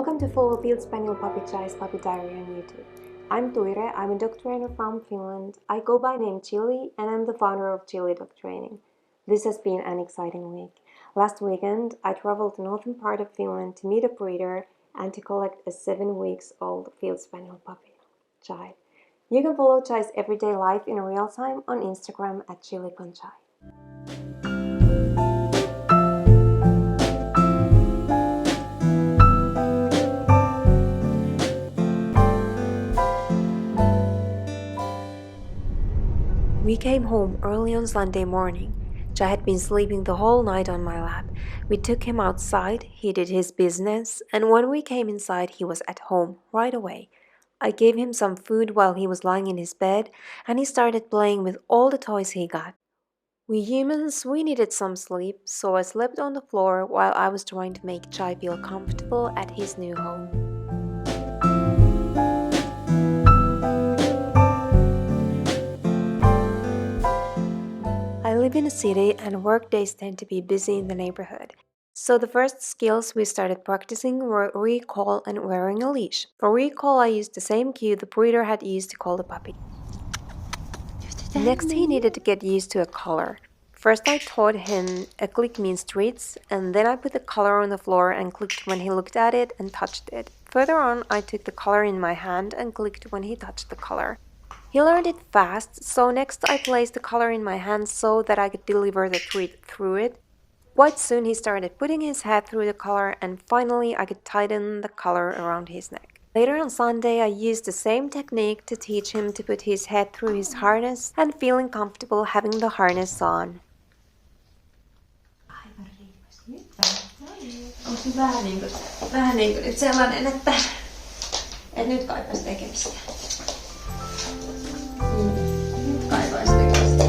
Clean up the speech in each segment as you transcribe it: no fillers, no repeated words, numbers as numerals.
Welcome to follow Field Spaniel Puppy Chai's Puppy Diary on YouTube. I'm Toire, I'm a dog trainer from Finland. I go by name Chilli and I'm the founder of Chilli Dog Training. This has been an exciting week. Last weekend, I traveled to northern part of Finland to meet a breeder and to collect a 7 weeks old Field Spaniel puppy, Chai. You can follow Chai's everyday life in real time on Instagram at chilli.chai. We came home early on Sunday morning. Chai had been sleeping the whole night on my lap. We took him outside, he did his business, and when we came inside he was at home right away. I gave him some food while he was lying in his bed, and he started playing with all the toys he got. We humans, we needed some sleep, so I slept on the floor while I was trying to make Chai feel comfortable at his new home. I live in a city and work days tend to be busy in the neighborhood. So the first skills we started practicing were recall and wearing a leash. For recall I used the same cue the breeder had used to call the puppy. Next he needed to get used to a color. First I taught him a click means treats, and then I put the color on the floor and clicked when he looked at it and touched it. Further on I took the color in my hand and clicked when he touched the color. He learned it fast, so next I placed the color in my hand so that I could deliver the treat through it. Quite soon he started putting his head through the collar, and finally I could tighten the collar around his neck. Later on Sunday I used the same technique to teach him to put his head through his harness and feeling comfortable having the harness on. Onko se vähän niinku nyt sellainen, että nyt kaipaisi tekemistä? Nyt kaipaisi tekemistä.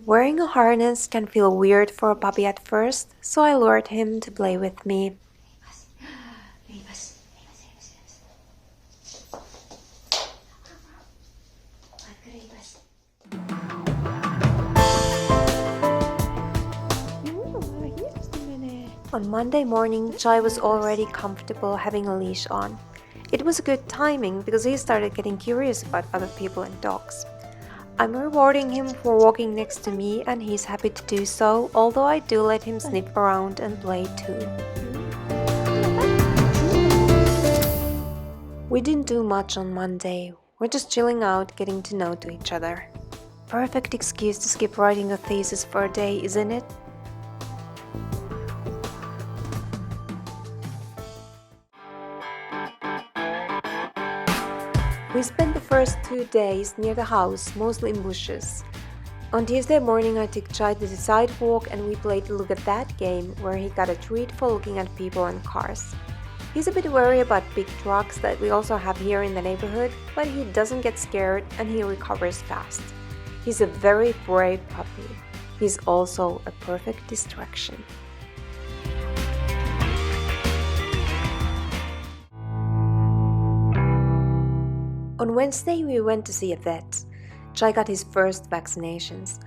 Wearing a harness can feel weird for a puppy at first, so I lured him to play with me. On Monday morning, Chai was already comfortable having a leash on. It was good timing because he started getting curious about other people and dogs. I'm rewarding him for walking next to me, and he's happy to do so, although I do let him sniff around and play too. We didn't do much on Monday. We're just chilling out, getting to know each other. Perfect excuse to skip writing a thesis for a day, isn't it? We spent the first 2 days near the house, mostly in bushes. On Tuesday morning I took Chai to the sidewalk and we played Look at That game, where he got a treat for looking at people and cars. He's a bit wary about big trucks that we also have here in the neighborhood, but he doesn't get scared and he recovers fast. He's a very brave puppy. He's also a perfect distraction. On Wednesday we went to see a vet. Chai got his first vaccinations.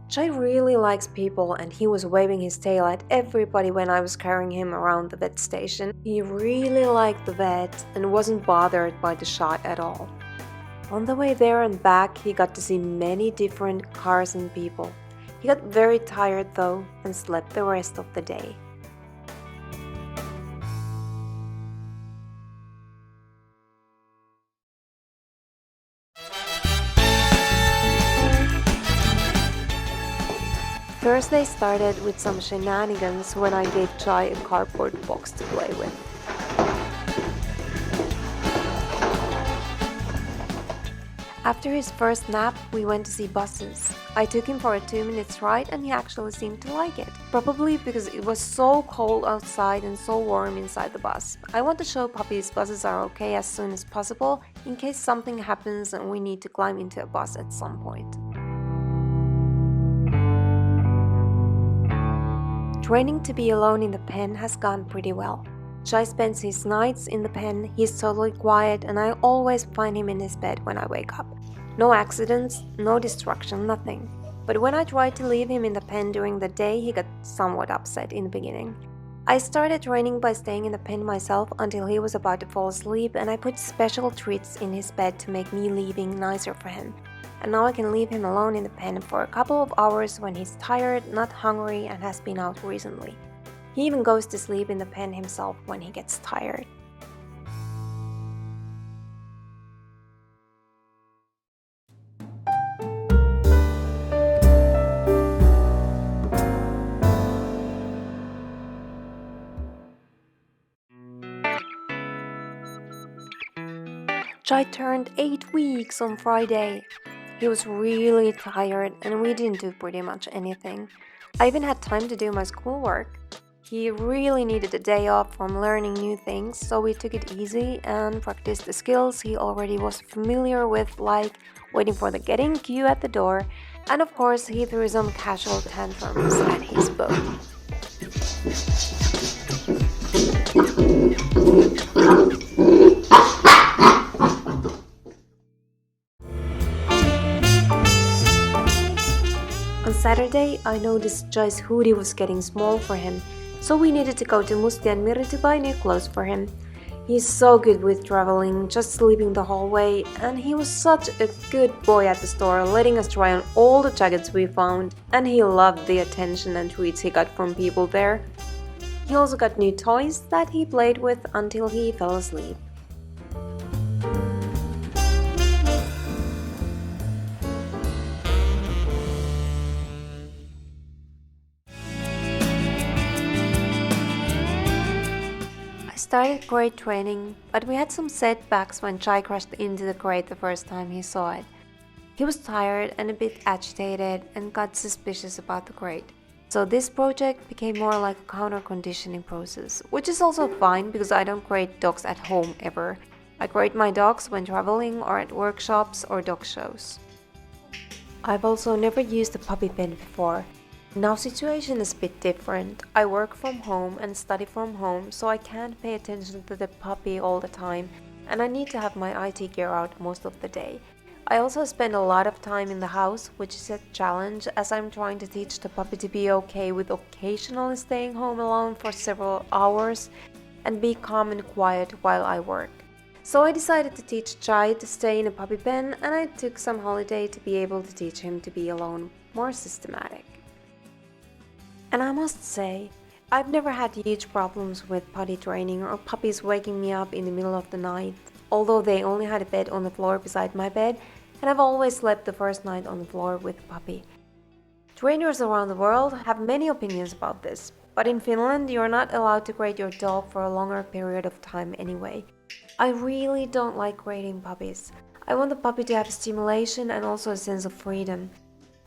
Chai really likes people and he was waving his tail at everybody when I was carrying him around the vet station. He really liked the vet and wasn't bothered by the shot at all. On the way there and back he got to see many different cars and people. He got very tired though and slept the rest of the day. Thursday started with some shenanigans when I gave Chai a cardboard box to play with. After his first nap, we went to see buses. I took him for a 2 minute ride and he actually seemed to like it. Probably because it was so cold outside and so warm inside the bus. I want to show puppies buses are okay as soon as possible in case something happens and we need to climb into a bus at some point. Training to be alone in the pen has gone pretty well. Chai spends his nights in the pen, he's totally quiet and I always find him in his bed when I wake up. No accidents, no destruction, nothing. But when I tried to leave him in the pen during the day, he got somewhat upset in the beginning. I started training by staying in the pen myself until he was about to fall asleep and I put special treats in his bed to make me leaving nicer for him. And now I can leave him alone in the pen for a couple of hours when he's tired, not hungry and has been out recently. He even goes to sleep in the pen himself when he gets tired. Chai turned 8 weeks on Friday. He was really tired and we didn't do pretty much anything. I even had time to do my schoolwork. He really needed a day off from learning new things, so we took it easy and practiced the skills he already was familiar with, like waiting for the getting cue at the door, and of course he threw some casual tantrums at his boat. On Saturday, I noticed Chai's hoodie was getting small for him, so we needed to go to Musti and Miri to buy new clothes for him. He's so good with traveling, just sleeping the whole way, and he was such a good boy at the store, letting us try on all the jackets we found, and he loved the attention and treats he got from people there. He also got new toys that he played with until he fell asleep. I started crate training, but we had some setbacks when Chai crashed into the crate the first time he saw it. He was tired and a bit agitated and got suspicious about the crate. So this project became more like a counter-conditioning process, which is also fine because I don't crate dogs at home ever. I crate my dogs when traveling or at workshops or dog shows. I've also never used a puppy pen before. Now situation is a bit different. I work from home and study from home, so I can't pay attention to the puppy all the time and I need to have my IT gear out most of the day. I also spend a lot of time in the house, which is a challenge as I'm trying to teach the puppy to be okay with occasionally staying home alone for several hours and be calm and quiet while I work. So I decided to teach Chai to stay in a puppy pen and I took some holiday to be able to teach him to be alone more systematic. And I must say, I've never had huge problems with potty training or puppies waking me up in the middle of the night, although they only had a bed on the floor beside my bed, and I've always slept the first night on the floor with a puppy. Trainers around the world have many opinions about this, but in Finland you're not allowed to crate your dog for a longer period of time anyway. I really don't like crating puppies. I want the puppy to have stimulation and also a sense of freedom.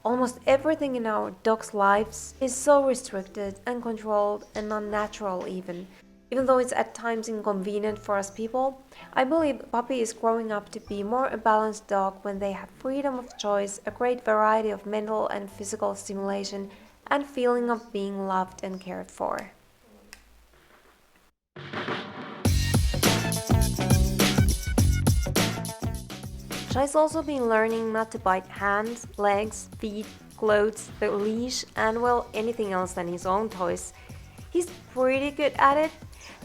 Almost everything in our dogs' lives is so restricted and controlled and unnatural even though it's at times inconvenient for us people. I believe a puppy is growing up to be more a balanced dog when they have freedom of choice, a great variety of mental and physical stimulation, and feeling of being loved and cared for. Chai's also been learning not to bite hands, legs, feet, clothes, the leash, and well, anything else than his own toys. He's pretty good at it.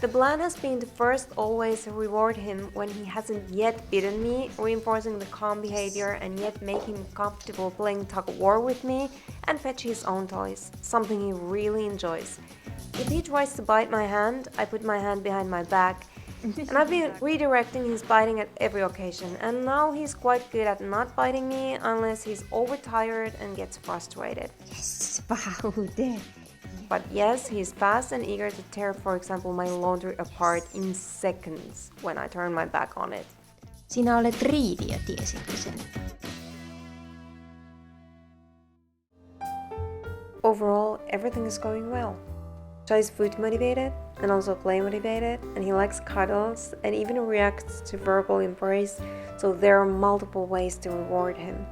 The plan has been to first always reward him when he hasn't yet bitten me, reinforcing the calm behavior and yet make him comfortable playing tug-of-war with me and fetch his own toys, something he really enjoys. If he tries to bite my hand, I put my hand behind my back. And I've been redirecting his biting at every occasion, and now he's quite good at not biting me unless he's overtired and gets frustrated. Yes, Vaude. But yes, he's fast and eager to tear, for example, my laundry apart in seconds when I turn my back on it. Sinä olet riiviö, tiesitkö sen? Overall, everything is going well. Chai is food motivated and also play motivated, and he likes cuddles and even reacts to verbal embrace, so there are multiple ways to reward him.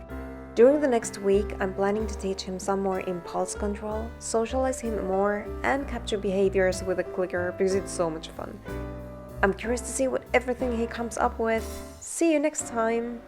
During the next week, I'm planning to teach him some more impulse control, socialize him more, and capture behaviors with a clicker because it's so much fun. I'm curious to see what everything he comes up with. See you next time!